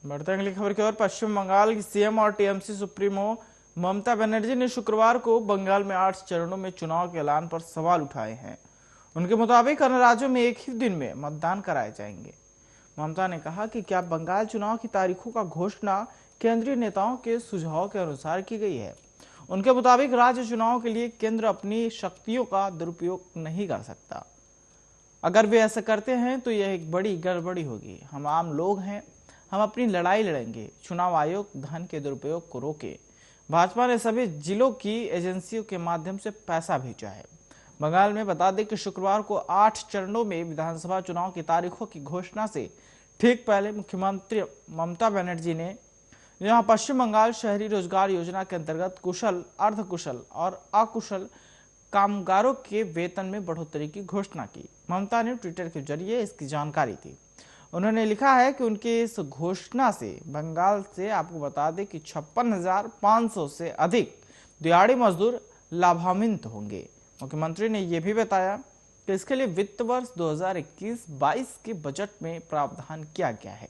बढ़ते हैं अगली खबर की ओर। पश्चिम बंगाल की सीएम और टीएमसी सुप्रीमो ममता बनर्जी ने शुक्रवार को बंगाल में 8 चरणों में चुनाव के ऐलान पर सवाल उठाए हैं। उनके मुताबिक अन्य राज्यों में एक ही दिन में मतदान कराए जाएंगे। ममता ने कहा कि क्या बंगाल चुनाव की तारीखों का घोषणा केंद्रीय नेताओं के सुझाव के अनुसार की गई है। उनके मुताबिक राज्य चुनाव के लिए केंद्र अपनी शक्तियों का दुरुपयोग नहीं कर सकता। अगर वे ऐसा करते हैं तो यह एक बड़ी गड़बड़ी होगी। हम आम लोग हैं, हम अपनी लड़ाई लड़ेंगे। चुनाव आयोग धन के दुरुपयोग को रोके। भाजपा ने सभी जिलों की एजेंसियों के माध्यम से पैसा भेजा है। बंगाल में बता दें कि शुक्रवार को 8 चरणों में विधानसभा चुनाव की तारीखों की घोषणा से ठीक पहले मुख्यमंत्री ममता बनर्जी ने यहां पश्चिम बंगाल शहरी रोजगार योजना के अंतर्गत कुशल, अर्धकुशल और अकुशल कामगारों के वेतन में बढ़ोतरी की घोषणा की। ममता ने ट्विटर के जरिए इसकी जानकारी दी। उन्होंने लिखा है कि उनकी इस घोषणा से बंगाल से आपको बता दें कि 56,500 से अधिक दिहाड़ी मजदूर लाभान्वित होंगे। मुख्यमंत्री ने यह भी बताया कि इसके लिए वित्त वर्ष 2021-22 के बजट में प्रावधान किया गया है।